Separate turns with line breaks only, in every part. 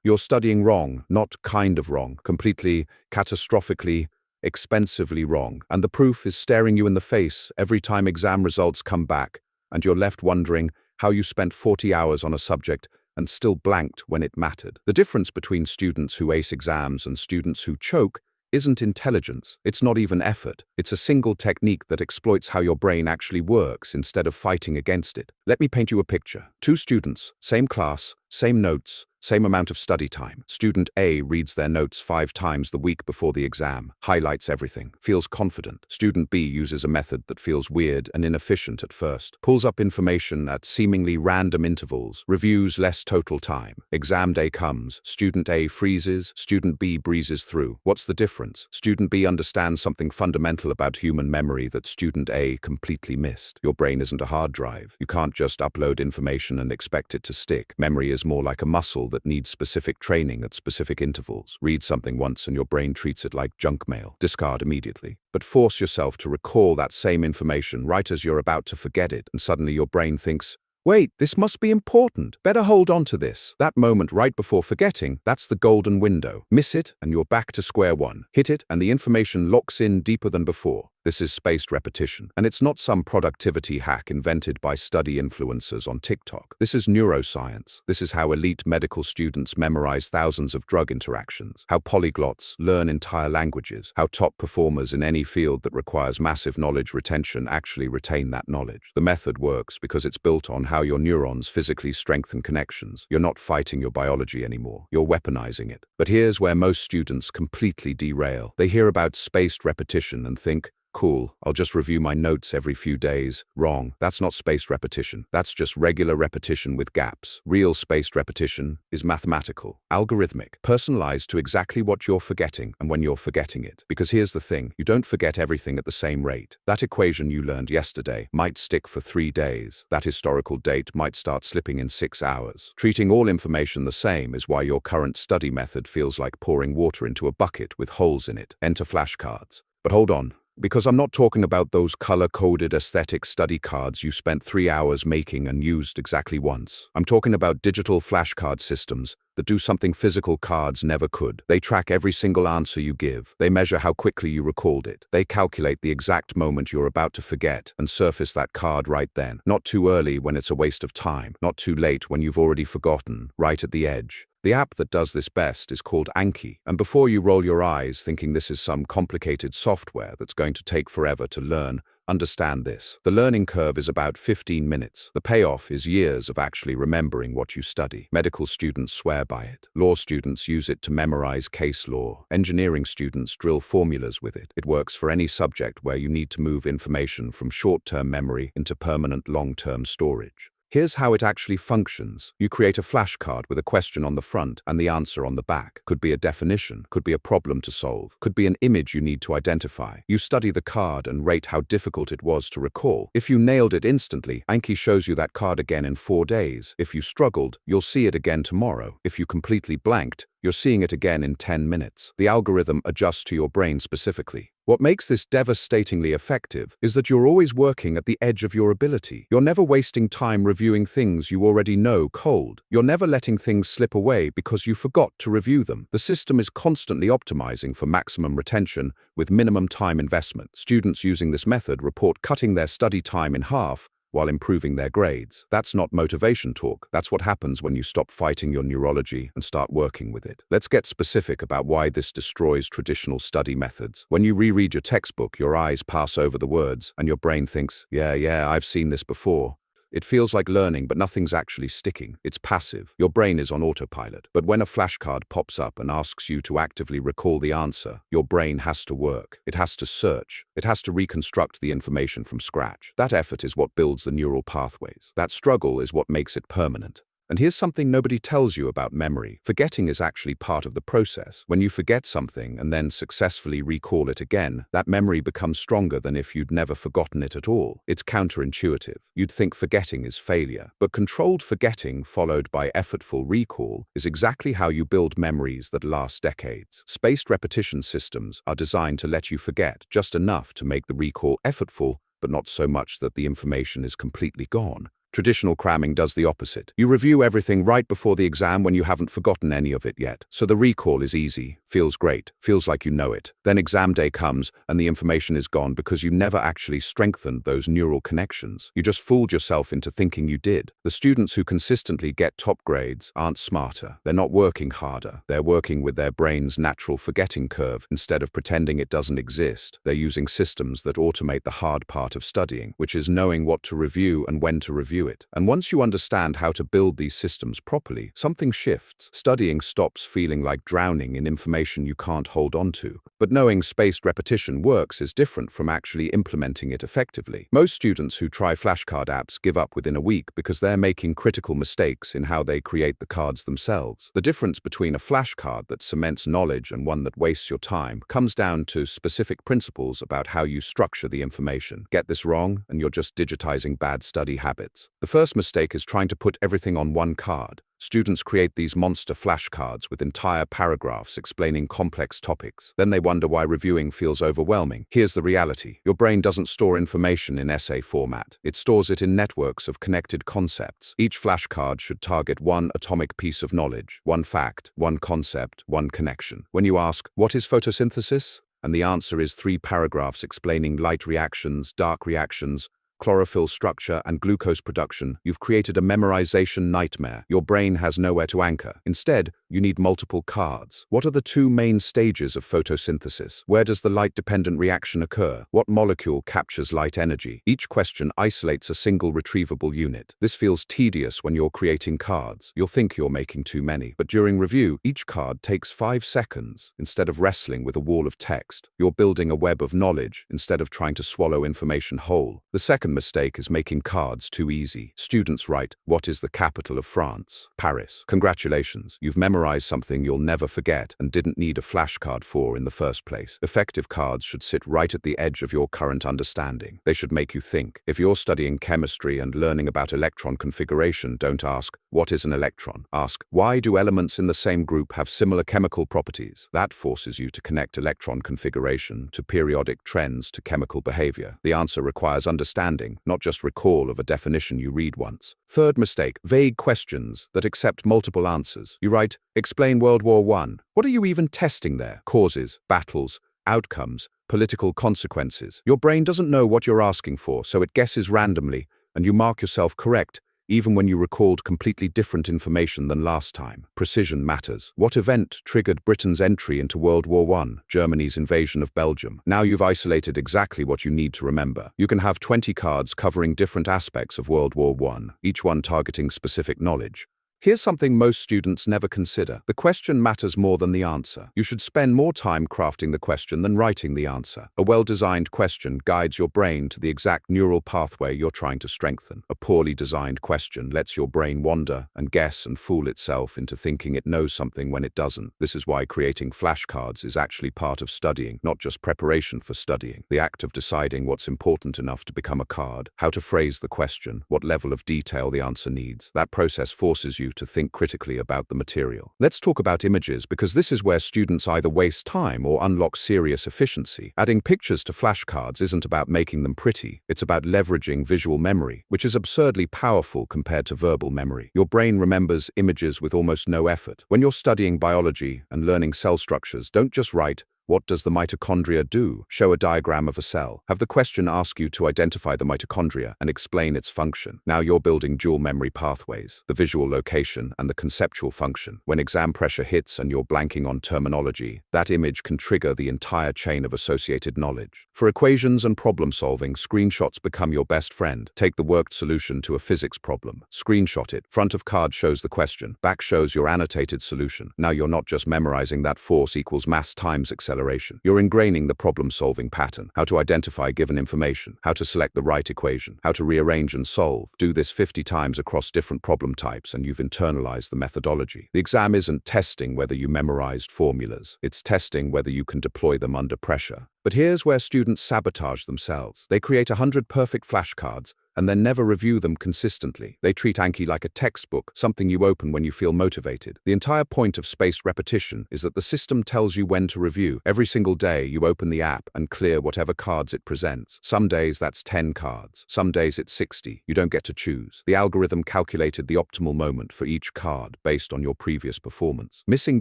You're studying wrong, not kind of wrong, completely, catastrophically, expensively wrong. And the proof is staring you in the face every time exam results come back, and you're left wondering how you spent 40 hours on a subject and still blanked when it mattered. The difference between students who ace exams and students who choke isn't intelligence. It's not even effort. It's a single technique that exploits how your brain actually works instead of fighting against it. Let me paint you a picture. Two students, same class, same notes, same amount of study time. Student A reads their notes 5 times the week before the exam, highlights everything, feels confident. Student B uses a method that feels weird and inefficient at first, pulls up information at seemingly random intervals, reviews less total time. Exam day comes, student A freezes, student B breezes through. What's the difference? Student B understands something fundamental about human memory that student A completely missed. Your brain isn't a hard drive. You can't just upload information and expect it to stick. Memory is more like a muscle that needs specific training at specific intervals. Read something once and your brain treats it like junk mail. Discard immediately. But force yourself to recall that same information right as you're about to forget it, and suddenly your brain thinks, wait, this must be important. Better hold on to this. That moment right before forgetting, that's the golden window. Miss it and you're back to square one. Hit it and the information locks in deeper than before. This is spaced repetition. And it's not some productivity hack invented by study influencers on TikTok. This is neuroscience. This is how elite medical students memorize thousands of drug interactions, how polyglots learn entire languages, how top performers in any field that requires massive knowledge retention actually retain that knowledge. The method works because it's built on how your neurons physically strengthen connections. You're not fighting your biology anymore. You're weaponizing it. But here's where most students completely derail. They hear about spaced repetition and think, cool, I'll just review my notes every few days. Wrong. That's not spaced repetition. That's just regular repetition with gaps. Real spaced repetition is mathematical, algorithmic, personalized to exactly what you're forgetting and when you're forgetting it. Because here's the thing, you don't forget everything at the same rate. That equation you learned yesterday might stick for 3 days. That historical date might start slipping in 6 hours. Treating all information the same is why your current study method feels like pouring water into a bucket with holes in it. Enter flashcards. But hold on. Because I'm not talking about those color-coded aesthetic study cards you spent 3 hours making and used exactly once. I'm talking about digital flashcard systems that do something physical cards never could. They track every single answer you give. They measure how quickly you recalled it. They calculate the exact moment you're about to forget and surface that card right then. Not too early when it's a waste of time. Not too late when you've already forgotten. Right at the edge. The app that does this best is called Anki, and before you roll your eyes thinking this is some complicated software that's going to take forever to learn, understand this. The learning curve is about 15 minutes. The payoff is years of actually remembering what you study. Medical students swear by it. Law students use it to memorize case law. Engineering students drill formulas with it. It works for any subject where you need to move information from short-term memory into permanent long-term storage. Here's how it actually functions. You create a flashcard with a question on the front and the answer on the back. Could be a definition, could be a problem to solve, could be an image you need to identify. You study the card and rate how difficult it was to recall. If you nailed it instantly, Anki shows you that card again in 4 days. If you struggled, you'll see it again tomorrow. If you completely blanked, you're seeing it again in 10 minutes. The algorithm adjusts to your brain specifically. What makes this devastatingly effective is that you're always working at the edge of your ability. You're never wasting time reviewing things you already know cold. You're never letting things slip away because you forgot to review them. The system is constantly optimizing for maximum retention with minimum time investment. Students using this method report cutting their study time in half while improving their grades. That's not motivation talk. That's what happens when you stop fighting your neurology and start working with it. Let's get specific about why this destroys traditional study methods. When you reread your textbook, your eyes pass over the words and your brain thinks, yeah, I've seen this before. It feels like learning, but nothing's actually sticking. It's passive. Your brain is on autopilot. But when a flashcard pops up and asks you to actively recall the answer, your brain has to work. It has to search. It has to reconstruct the information from scratch. That effort is what builds the neural pathways. That struggle is what makes it permanent. And here's something nobody tells you about memory. Forgetting is actually part of the process. When you forget something and then successfully recall it again, that memory becomes stronger than if you'd never forgotten it at all. It's counterintuitive. You'd think forgetting is failure. But controlled forgetting followed by effortful recall is exactly how you build memories that last decades. Spaced repetition systems are designed to let you forget just enough to make the recall effortful, but not so much that the information is completely gone. Traditional cramming does the opposite. You review everything right before the exam when you haven't forgotten any of it yet. So the recall is easy, feels great, feels like you know it. Then exam day comes and the information is gone because you never actually strengthened those neural connections. You just fooled yourself into thinking you did. The students who consistently get top grades aren't smarter. They're not working harder. They're working with their brain's natural forgetting curve instead of pretending it doesn't exist. They're using systems that automate the hard part of studying, which is knowing what to review and when to review it. And once you understand how to build these systems properly, something shifts. Studying stops feeling like drowning in information you can't hold on to. But knowing spaced repetition works is different from actually implementing it effectively. Most students who try flashcard apps give up within a week because they're making critical mistakes in how they create the cards themselves. The difference between a flashcard that cements knowledge and one that wastes your time comes down to specific principles about how you structure the information. Get this wrong, and you're just digitizing bad study habits. The first mistake is trying to put everything on one card. Students create these monster flashcards with entire paragraphs explaining complex topics. Then they wonder why reviewing feels overwhelming. Here's the reality. Your brain doesn't store information in essay format. It stores it in networks of connected concepts. Each flashcard should target one atomic piece of knowledge, one fact, one concept, one connection. When you ask, "What is photosynthesis?" and the answer is 3 paragraphs explaining light reactions, dark reactions, chlorophyll structure, and glucose production, you've created a memorization nightmare. Your brain has nowhere to anchor. Instead, you need multiple cards. What are the 2 main stages of photosynthesis? Where does the light-dependent reaction occur? What molecule captures light energy? Each question isolates a single retrievable unit. This feels tedious when you're creating cards. You'll think you're making too many. But during review, each card takes 5 seconds. Instead of wrestling with a wall of text, you're building a web of knowledge instead of trying to swallow information whole. The second mistake is making cards too easy. Students write, "What is the capital of France?" Paris. Congratulations, you've memorized something you'll never forget and didn't need a flashcard for in the first place. Effective cards should sit right at the edge of your current understanding. They should make you think. If you're studying chemistry and learning about electron configuration, don't ask, "What is an electron?" Ask, "Why do elements in the same group have similar chemical properties?" That forces you to connect electron configuration to periodic trends to chemical behavior. The answer requires understanding, not just recall of a definition you read once. Third mistake, vague questions that accept multiple answers. You write, "Explain World War I." What are you even testing there? Causes, battles, outcomes, political consequences. Your brain doesn't know what you're asking for, so it guesses randomly, and you mark yourself correct, even when you recalled completely different information than last time. Precision matters. What event triggered Britain's entry into World War I? Germany's invasion of Belgium. Now you've isolated exactly what you need to remember. You can have 20 cards covering different aspects of World War I, each one targeting specific knowledge. Here's something most students never consider. The question matters more than the answer. You should spend more time crafting the question than writing the answer. A well-designed question guides your brain to the exact neural pathway you're trying to strengthen. A poorly designed question lets your brain wander and guess and fool itself into thinking it knows something when it doesn't. This is why creating flashcards is actually part of studying, not just preparation for studying. The act of deciding what's important enough to become a card, how to phrase the question, what level of detail the answer needs. That process forces you to think critically about the material. Let's talk about images, because this is where students either waste time or unlock serious efficiency. Adding pictures to flashcards isn't about making them pretty. It's about leveraging visual memory, which is absurdly powerful compared to verbal memory. Your brain remembers images with almost no effort. When you're studying biology and learning cell structures, don't just write, "What does the mitochondria do?" Show a diagram of a cell. Have the question ask you to identify the mitochondria and explain its function. Now you're building dual memory pathways, the visual location and the conceptual function. When exam pressure hits and you're blanking on terminology, that image can trigger the entire chain of associated knowledge. For equations and problem solving, screenshots become your best friend. Take the worked solution to a physics problem. Screenshot it. Front of card shows the question. Back shows your annotated solution. Now you're not just memorizing that force equals mass times acceleration. You're ingraining the problem-solving pattern, how to identify given information, how to select the right equation, how to rearrange and solve. Do this 50 times across different problem types and you've internalized the methodology. The exam isn't testing whether you memorized formulas. It's testing whether you can deploy them under pressure. But here's where students sabotage themselves. They create 100 perfect flashcards, and then never review them consistently. They treat Anki like a textbook, something you open when you feel motivated. The entire point of spaced repetition is that the system tells you when to review. Every single day, you open the app and clear whatever cards it presents. Some days that's 10 cards. Some days it's 60. You don't get to choose. The algorithm calculated the optimal moment for each card based on your previous performance. Missing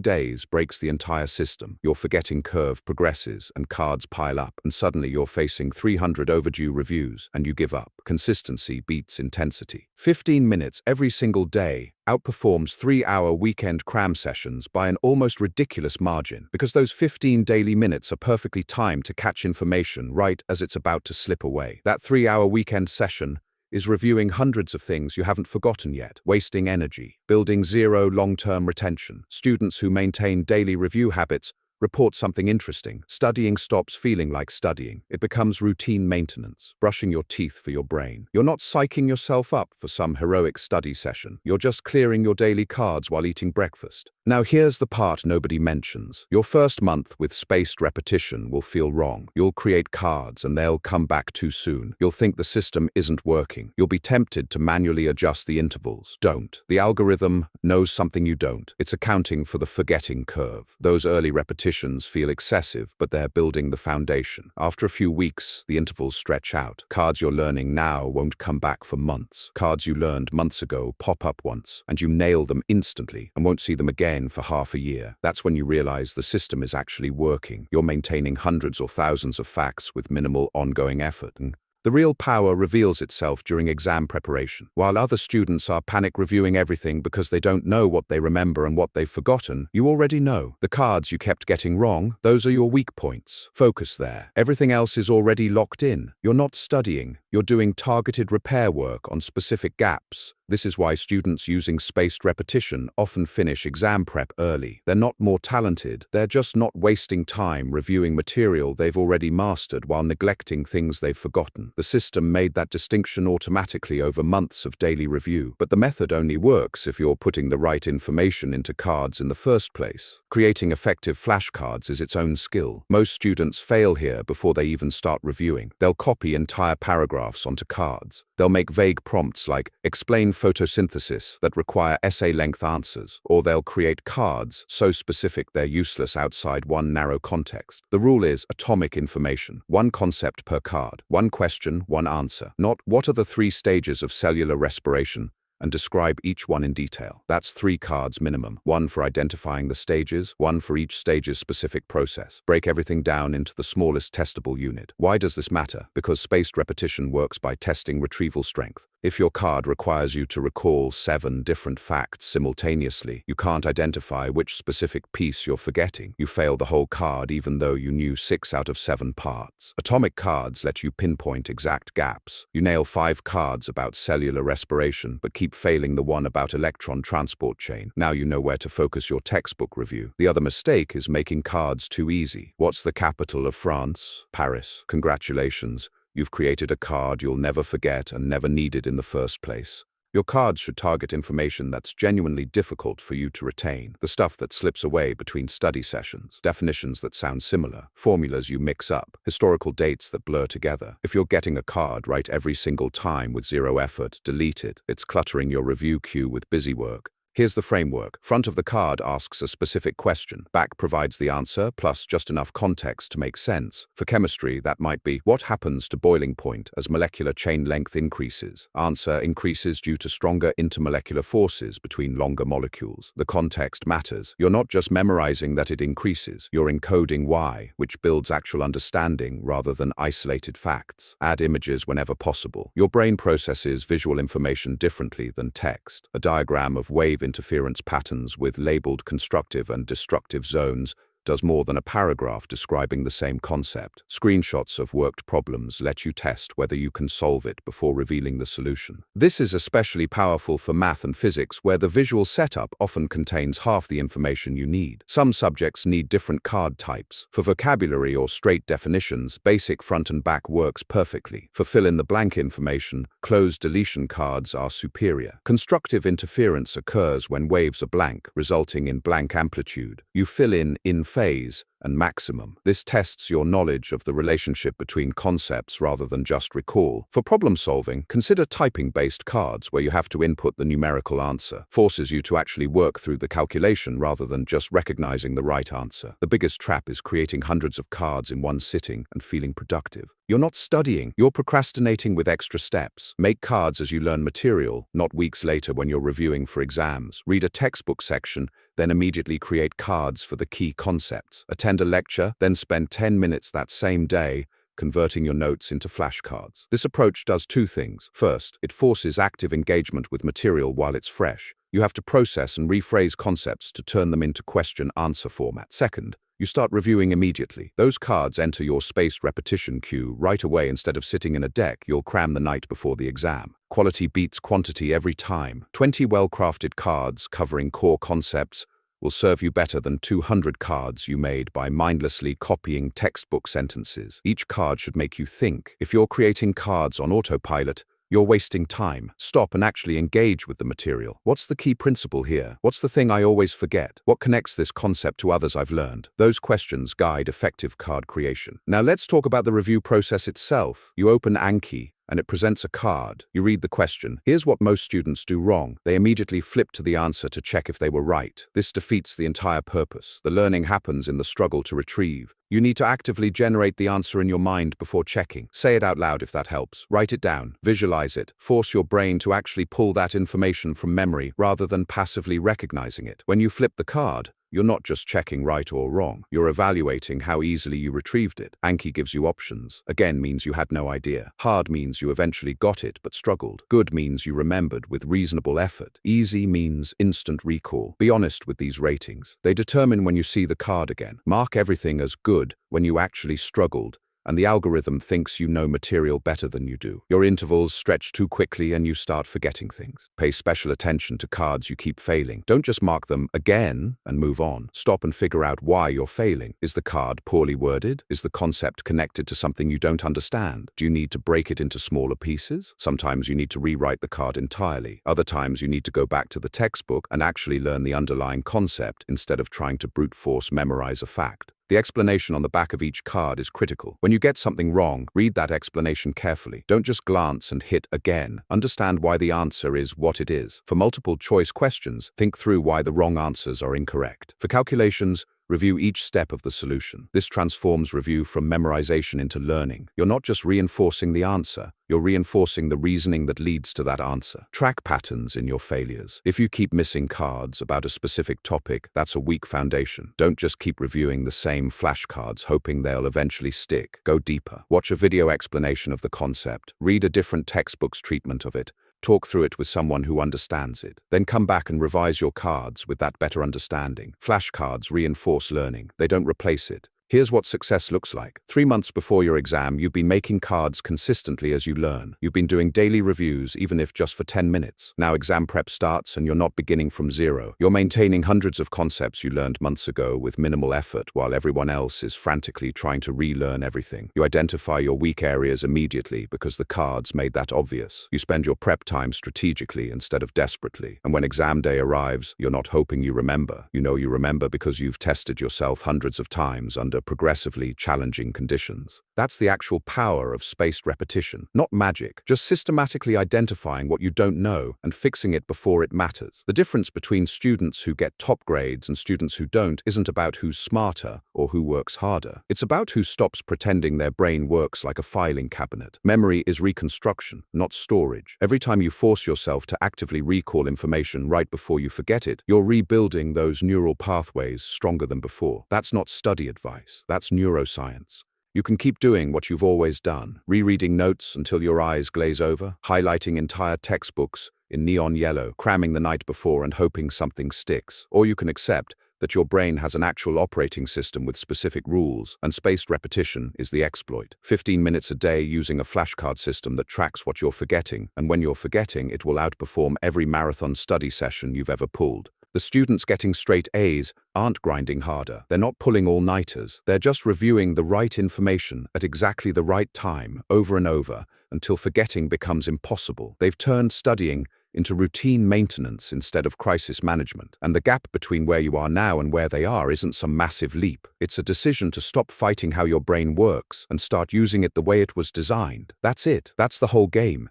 days breaks the entire system. Your forgetting curve progresses and cards pile up, and suddenly you're facing 300 overdue reviews and you give up. Consistency beats intensity. 15 minutes every single day outperforms 3-hour weekend cram sessions by an almost ridiculous margin, because those 15 daily minutes are perfectly timed to catch information right as it's about to slip away. That 3-hour weekend session is reviewing hundreds of things you haven't forgotten yet, wasting energy, building zero long-term retention. Students who maintain daily review habits report something interesting. Studying stops feeling like studying. It becomes routine maintenance, brushing your teeth for your brain. You're not psyching yourself up for some heroic study session. You're just clearing your daily cards while eating breakfast. Now here's the part nobody mentions. Your first month with spaced repetition will feel wrong. You'll create cards and they'll come back too soon. You'll think the system isn't working. You'll be tempted to manually adjust the intervals. Don't. The algorithm knows something you don't. It's accounting for the forgetting curve. Those early repetitions feel excessive, but they're building the foundation. After a few weeks, the intervals stretch out. Cards you're learning now won't come back for months. Cards you learned months ago pop up once, and you nail them instantly and won't see them again for half a year. That's when you realize the system is actually working. You're maintaining hundreds or thousands of facts with minimal ongoing effort. The real power reveals itself during exam preparation. While other students are panic reviewing everything because they don't know what they remember and what they've forgotten, you already know. The cards you kept getting wrong, those are your weak points. Focus there. Everything else is already locked in. You're not studying. You're doing targeted repair work on specific gaps. This is why students using spaced repetition often finish exam prep early. They're not more talented, they're just not wasting time reviewing material they've already mastered while neglecting things they've forgotten. The system made that distinction automatically over months of daily review, but the method only works if you're putting the right information into cards in the first place. Creating effective flashcards is its own skill. Most students fail here before they even start reviewing. They'll copy entire paragraphs onto cards. They'll make vague prompts like, explain photosynthesis, that require essay-length answers, or they'll create cards so specific they're useless outside one narrow context. The rule is atomic information, one concept per card, one question, one answer, not what are the 3 stages of cellular respiration, and describe each one in detail. That's 3 cards minimum, one for identifying the stages, one for each stage's specific process. Break everything down into the smallest testable unit. Why does this matter? Because spaced repetition works by testing retrieval strength. If your card requires you to recall 7 different facts simultaneously, you can't identify which specific piece you're forgetting. You fail the whole card even though you knew 6 out of 7 parts. Atomic cards let you pinpoint exact gaps. You nail 5 cards about cellular respiration, but keep failing the one about electron transport chain. Now you know where to focus your textbook review. The other mistake is making cards too easy. What's the capital of France? Paris. Congratulations. You've created a card you'll never forget and never needed in the first place. Your cards should target information that's genuinely difficult for you to retain, the stuff that slips away between study sessions, definitions that sound similar, formulas you mix up, historical dates that blur together. If you're getting a card right every single time with zero effort, delete it. It's cluttering your review queue with busy work. Here's the framework. Front of the card asks a specific question. Back provides the answer, plus just enough context to make sense. For chemistry, that might be, what happens to boiling point as molecular chain length increases? Answer, increases due to stronger intermolecular forces between longer molecules. The context matters. You're not just memorizing that it increases, you're encoding why, which builds actual understanding rather than isolated facts. Add images whenever possible. Your brain processes visual information differently than text. A diagram of wave interference patterns with labeled constructive and destructive zones does more than a paragraph describing the same concept. Screenshots of worked problems let you test whether you can solve it before revealing the solution. This is especially powerful for math and physics, where the visual setup often contains half the information you need. Some subjects need different card types. For vocabulary or straight definitions, basic front and back works perfectly. For fill-in-the-blank information, closed deletion cards are superior. Constructive interference occurs when waves are blank, resulting in blank amplitude. You fill in phase phase, and maximum. This tests your knowledge of the relationship between concepts rather than just recall. For problem solving, consider typing-based cards where you have to input the numerical answer. Forces you to actually work through the calculation rather than just recognizing the right answer. The biggest trap is creating hundreds of cards in one sitting and feeling productive. You're not studying, you're procrastinating with extra steps. Make cards as you learn material, not weeks later when you're reviewing for exams. Read a textbook section, then immediately create cards for the key concepts. Attend a lecture, then spend 10 minutes that same day converting your notes into flashcards. This approach does two things. First, it forces active engagement with material while it's fresh. You have to process and rephrase concepts to turn them into question-answer format. Second, you start reviewing immediately. Those cards enter your spaced repetition queue right away. Instead of sitting in a deck you'll cram the night before the exam. Quality beats quantity every time. 20 well-crafted cards covering core concepts will serve you better than 200 cards you made by mindlessly copying textbook sentences. Each card should make you think. If you're creating cards on autopilot, you're wasting time. Stop and actually engage with the material. What's the key principle here? What's the thing I always forget? What connects this concept to others I've learned? Those questions guide effective card creation. Now let's talk about the review process itself. You open Anki, and it presents a card. You read the question. Here's what most students do wrong. They immediately flip to the answer to check if they were right. This defeats the entire purpose. The learning happens in the struggle to retrieve. You need to actively generate the answer in your mind before checking. Say it out loud if that helps. Write it down. Visualize it. Force your brain to actually pull that information from memory rather than passively recognizing it. When you flip the card, you're not just checking right or wrong. You're evaluating how easily you retrieved it. Anki gives you options. Again means you had no idea. Hard means you eventually got it but struggled. Good means you remembered with reasonable effort. Easy means instant recall. Be honest with these ratings. They determine when you see the card again. Mark everything as good when you actually struggled, and the algorithm thinks you know material better than you do. Your intervals stretch too quickly and you start forgetting things. Pay special attention to cards you keep failing. Don't just mark them again and move on. Stop and figure out why you're failing. Is the card poorly worded? Is the concept connected to something you don't understand? Do you need to break it into smaller pieces? Sometimes you need to rewrite the card entirely. Other times you need to go back to the textbook and actually learn the underlying concept instead of trying to brute force memorize a fact. The explanation on the back of each card is critical. When you get something wrong, read that explanation carefully. Don't just glance and hit again. Understand why the answer is what it is. For multiple choice questions, think through why the wrong answers are incorrect. For calculations, review each step of the solution. This transforms review from memorization into learning. You're not just reinforcing the answer, you're reinforcing the reasoning that leads to that answer. Track patterns in your failures. If you keep missing cards about a specific topic, that's a weak foundation. Don't just keep reviewing the same flashcards hoping they'll eventually stick. Go deeper. Watch a video explanation of the concept. Read a different textbook's treatment of it. Talk through it with someone who understands it. Then come back and revise your cards with that better understanding. Flashcards reinforce learning. They don't replace it. Here's what success looks like. 3 months before your exam, you've been making cards consistently as you learn. You've been doing daily reviews, even if just for 10 minutes. Now exam prep starts and you're not beginning from zero. You're maintaining hundreds of concepts you learned months ago with minimal effort while everyone else is frantically trying to relearn everything. You identify your weak areas immediately because the cards made that obvious. You spend your prep time strategically instead of desperately. And when exam day arrives, you're not hoping you remember. You know you remember because you've tested yourself hundreds of times under progressively challenging conditions. That's the actual power of spaced repetition, not magic, just systematically identifying what you don't know and fixing it before it matters. The difference between students who get top grades and students who don't isn't about who's smarter or who works harder. It's about who stops pretending their brain works like a filing cabinet. Memory is reconstruction, not storage. Every time you force yourself to actively recall information right before you forget it, you're rebuilding those neural pathways stronger than before. That's not study advice. That's neuroscience. You can keep doing what you've always done, rereading notes until your eyes glaze over, highlighting entire textbooks in neon yellow, cramming the night before and hoping something sticks. Or you can accept that your brain has an actual operating system with specific rules, and spaced repetition is the exploit. 15 minutes a day using a flashcard system that tracks what you're forgetting, and when you're forgetting, it will outperform every marathon study session you've ever pulled. The students getting straight A's aren't grinding harder. They're not pulling all-nighters. They're just reviewing the right information at exactly the right time, over and over, until forgetting becomes impossible. They've turned studying into routine maintenance instead of crisis management. And the gap between where you are now and where they are isn't some massive leap. It's a decision to stop fighting how your brain works and start using it the way it was designed. That's it. That's the whole game.